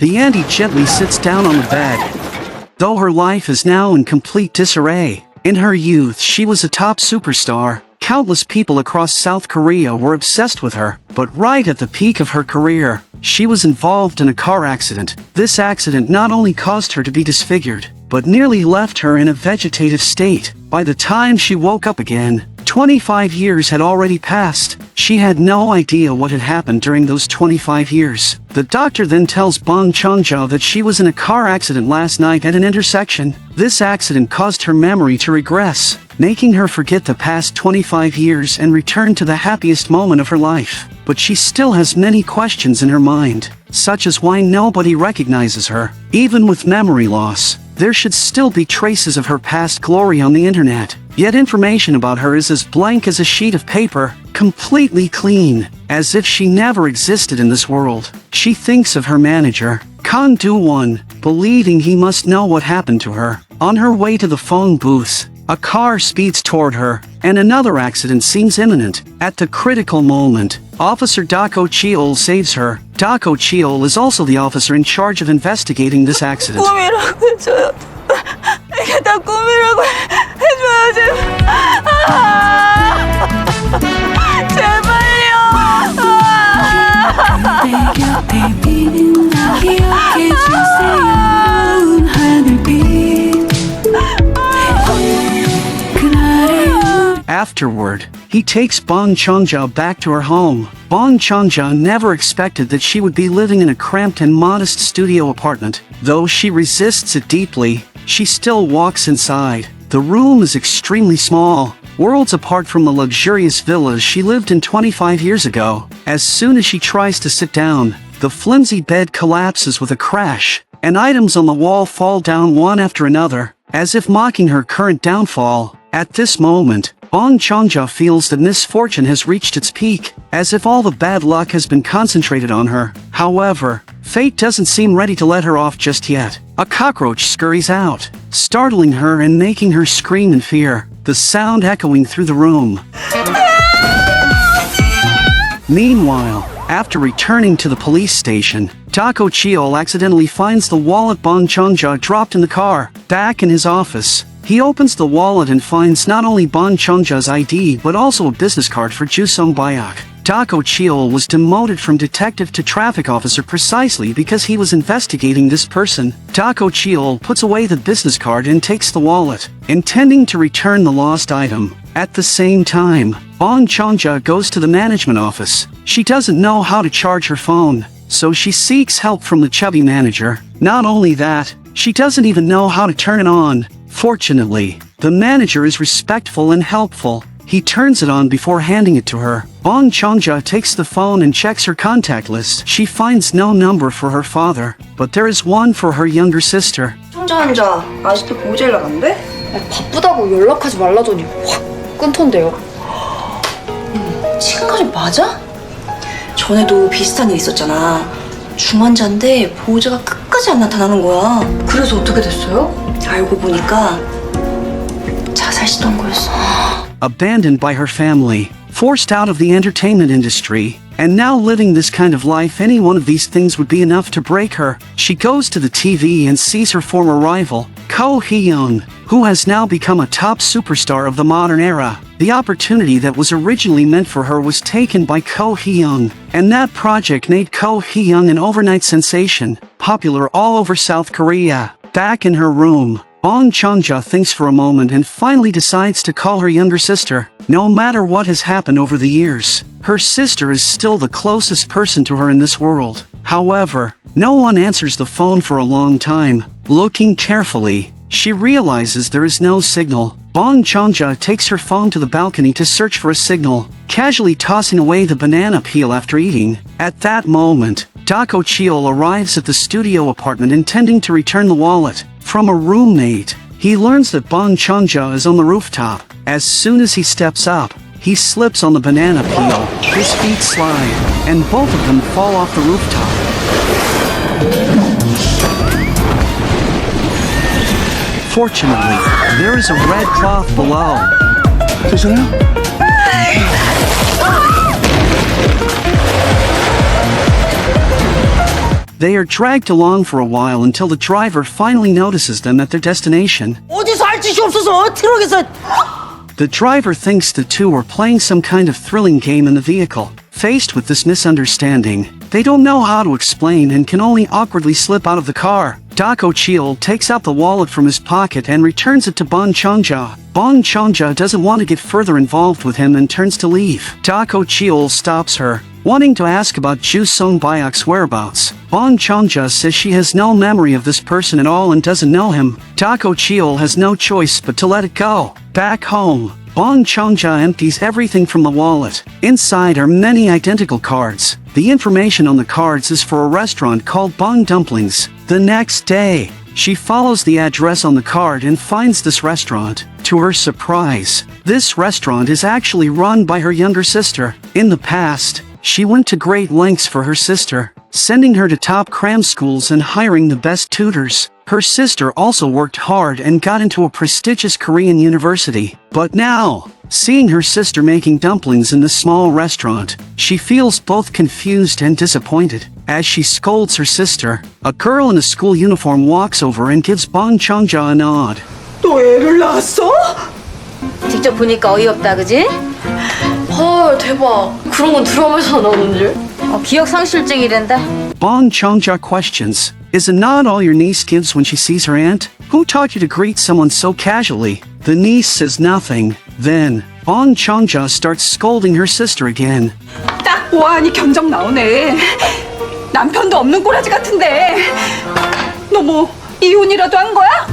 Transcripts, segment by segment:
the auntie gently sits down on the bed. Though her life is now in complete disarray, in her youth she was a top superstar. Countless people across South Korea were obsessed with her, but right at the peak of her career, she was involved in a car accident. This accident not only caused her to be disfigured, but nearly left her in a vegetative state. By the time she woke up again, 25 years had already passed. She had no idea what had happened during those 25 years. The doctor then tells Bong Cheong-ja that she was in a car accident last night at an intersection. This accident caused her memory to regress, making her forget the past 25 years and return to the happiest moment of her life. But she still has many questions in her mind, such as why nobody recognizes her. Even with memory loss, there should still be traces of her past glory on the internet. Yet information about her is as blank as a sheet of paper, completely clean, as if she never existed in this world. She thinks of her manager, Kang Do-won, believing he must know what happened to her. On her way to the phone booth, a car speeds toward her, and another accident seems imminent. At the critical moment, Officer Dako Cheol saves her. Dako Cheol is also the officer in charge of investigating this accident. 꿈이라고 해줘요. 이게 다 꿈이라고 해줘요, 제발. 제발요. Afterward, he takes Bong Cheong-ja back to her home. Bong Cheong-ja never expected that she would be living in a cramped and modest studio apartment. Though she resists it deeply, she still walks inside. The room is extremely small, worlds apart from the luxurious villas she lived in 25 years ago. As soon as she tries to sit down, the flimsy bed collapses with a crash, and items on the wall fall down one after another, as if mocking her current downfall. At this moment, Bong Cheong-ja feels that misfortune has reached its peak, as if all the bad luck has been concentrated on her. However, fate doesn't seem ready to let her off just yet. A cockroach scurries out, startling her and making her scream in fear, the sound echoing through the room. Meanwhile, after returning to the police station, Dako Cheol accidentally finds the wallet Bong Cheong-ja dropped in the car. Back in his office, he opens the wallet and finds not only Bong Cheong-ja's ID but also a business card for Ju Sung-byak. Dako Cheol was demoted from detective to traffic officer precisely because he was investigating this person. Dako Cheol puts away the business card and takes the wallet, intending to return the lost item. At the same time, Bong Cheong-ja goes to the management office. She doesn't know how to charge her phone, so she seeks help from the chubby manager. Not only that, she doesn't even know how to turn it on. Fortunately, the manager is respectful and helpful. He turns it on before handing it to her. Bong Cheong-ja takes the phone and checks her contact list. She finds no number for her father, but there is one for her younger sister. 환자 아직도 보호자 연락 안 돼? 바쁘다고 연락하지 말라더니 확 끊던데요. 치과까지 맞아? 전에도 비슷한 일 있었잖아. 중환자인데 보호자가 끝까지 안 나타나는 거야. 그래서 어떻게 됐어요? 알고 보니까 자살 시도한 거였어. Abandoned by her family, forced out of the entertainment industry, and now living this kind of life, any one of these things would be enough to break her. She goes to the TV and sees her former rival, Ko Hee-young, who has now become a top superstar of the modern era. The opportunity that was originally meant for her was taken by Ko Hee-young, and that project made Ko Hee-young an overnight sensation, popular all over South Korea. Back in her room, Bong Cheong-ja thinks for a moment and finally decides to call her younger sister. No matter what has happened over the years, her sister is still the closest person to her in this world. However, no one answers the phone for a long time. Looking carefully, she realizes there is no signal. Bong Cheong-ja takes her phone to the balcony to search for a signal, casually tossing away the banana peel after eating. At that moment, Dako Cheol arrives at the studio apartment intending to return the wallet. From a roommate, he learns that Bong Cheong-ja is on the rooftop. As soon as he steps up, he slips on the banana peel, his feet slide, and both of them fall off the rooftop. Fortunately, there is a red cloth below. They are dragged along for a while until the driver finally notices them at their destination. 어디서 할 짓이 없어서 트럭에서. The driver thinks the two are playing some kind of thrilling game in the vehicle. Faced with this misunderstanding, they don't know how to explain and can only awkwardly slip out of the car. Dako Cheol takes out the wallet from his pocket and returns it to Bong Cheong-ja. Bong Cheong-ja doesn't want to get further involved with him and turns to leave. Dako Cheol stops her, wanting to ask about Ju Song-byok's whereabouts. Bong Cheong-ja says she has no memory of this person at all and doesn't know him. Dako Cheol has no choice but to let it go. Back home, Bong Cheong-ja empties everything from the wallet. Inside are many identical cards. The information on the cards is for a restaurant called Bong Dumplings. The next day, she follows the address on the card and finds this restaurant. To her surprise, this restaurant is actually run by her younger sister. In the past, she went to great lengths for her sister, sending her to top cram schools and hiring the best tutors. Her sister also worked hard and got into a prestigious Korean university. But now, seeing her sister making dumplings in this small restaurant, she feels both confused and disappointed. As she scolds her sister, a girl in a school uniform walks over and gives Bong Cheong-ja a nod. 또 애를 낳았어? 직접 보니까 어이없다, 그지? 헐, 대박. 그런 건 드라마에서 나오는 줄. 기억 상실증이란다. Bong Cheong-ja questions, is a nod all your niece gives when she sees her aunt? Who taught you to greet someone so casually? The niece says nothing. Then, Bong Cheong-ja starts scolding her sister again. 딱 보아하니 견적 나오네. 남편도 없는 꼬라지 같은데. 너 뭐 이혼이라도 한 거야?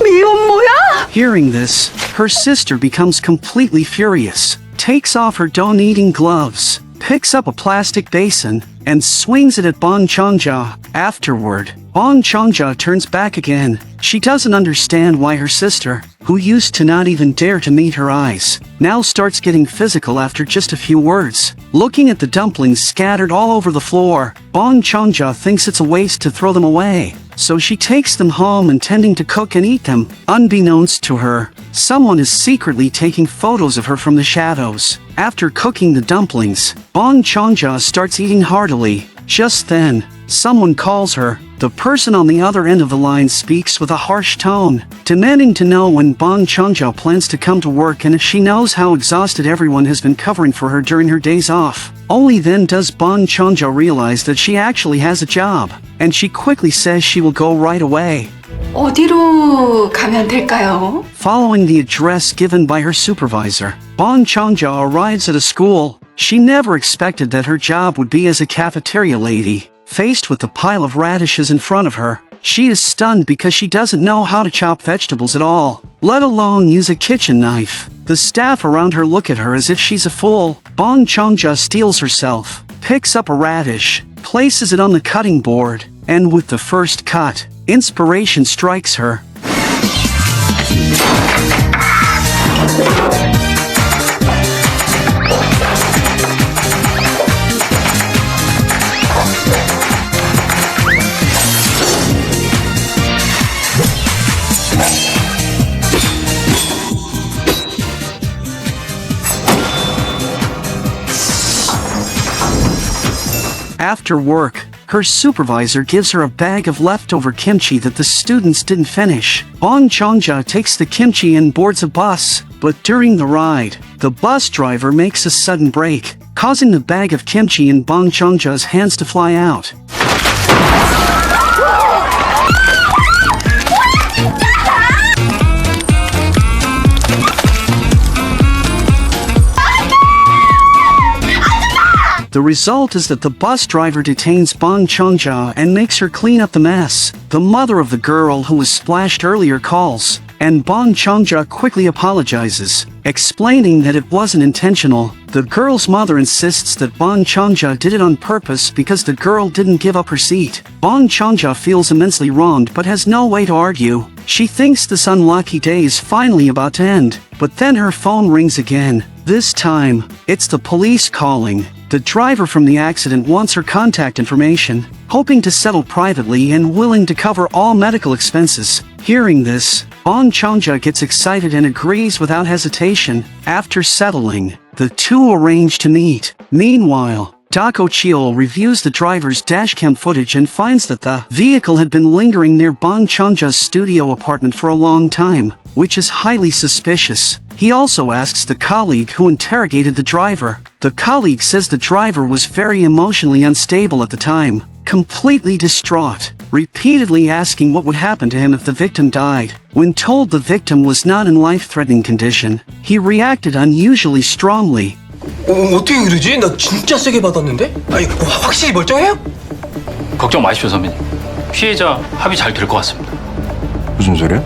미혼모야? Hearing this, her sister becomes completely furious, takes off her don't-eating gloves, picks up a plastic basin, and swings it at Bong Cheong-ja. Afterward, Bong Cheong-ja turns back again. She doesn't understand why her sister, who used to not even dare to meet her eyes, now starts getting physical after just a few words. Looking at the dumplings scattered all over the floor, Bong Cheong-ja thinks it's a waste to throw them away, so she takes them home intending to cook and eat them. Unbeknownst to her, someone is secretly taking photos of her from the shadows. After cooking the dumplings, Bong Cheong-ja starts eating heartily. Just then, someone calls her. The person on the other end of the line speaks with a harsh tone, demanding to know when Bong Cheong-ja plans to come to work and if she knows how exhausted everyone has been covering for her during her days off. Only then does Bong Cheong-ja realize that she actually has a job, and she quickly says she will go right away. 어디로 가면 될까요? Following the address given by her supervisor, Bong Cheong-ja arrives at a school. She never expected that her job would be as a cafeteria lady. Faced with the pile of radishes in front of her, she is stunned because she doesn't know how to chop vegetables at all, let alone use a kitchen knife. The staff around her look at her as if she's a fool. Bong Cheong-ja steels herself, picks up a radish, places it on the cutting board, and with the first cut, inspiration strikes her. After work, her supervisor gives her a bag of leftover kimchi that the students didn't finish. Bong Cheong-ja takes the kimchi and boards a bus, but during the ride, the bus driver makes a sudden break, causing the bag of kimchi in Bong Cheong-ja's hands to fly out. The result is that the bus driver detains Bong Cheong-ja and makes her clean up the mess. The mother of the girl who was splashed earlier calls, and Bong Cheong-ja quickly apologizes, explaining that it wasn't intentional. The girl's mother insists that Bong Cheong-ja did it on purpose because the girl didn't give up her seat. Bong Cheong-ja feels immensely wronged but has no way to argue. She thinks this unlucky day is finally about to end, but then her phone rings again. This time, it's the police calling. The driver from the accident wants her contact information, hoping to settle privately and willing to cover all medical expenses. Hearing this, Bong Cheong-ja gets excited and agrees without hesitation. After settling, the two arrange to meet. Meanwhile, Doc O'Cheol reviews the driver's dashcam footage and finds that the vehicle had been lingering near Bong Cheong-ja's studio apartment for a long time, which is highly suspicious. He also asks the colleague who interrogated the driver. The colleague says the driver was very emotionally unstable at the time, completely distraught, repeatedly asking what would happen to him if the victim died. When told the victim was not in life-threatening condition, he reacted unusually strongly. 어떻게 그러지? 나 진짜 세게 받았는데? 아니, 확실히 멀쩡해요? 걱정 마십시오, 선배님. 피해자 합의 잘 될 것 같습니다. 무슨 소리야?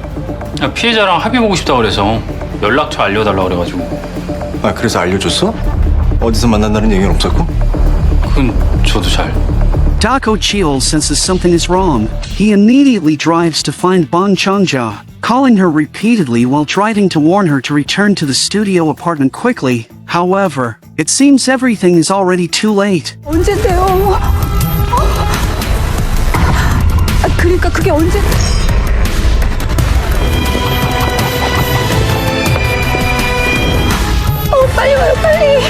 피해자랑 합의 보고 싶다고 그래서 연락처 알려달라고 그래가지고. 아, 그래서 알려줬어? 어디서 만난다는 얘기는 없었고? 그건 저도 잘. Doc O'Cheol senses something is wrong. He immediately drives to find Bong Cheong-ja, calling her repeatedly while driving to warn her to return to the studio apartment quickly. However, it seems everything is already too late. 언젠데요? 그러니까 그게 언제? 빨리 와요, 빨리.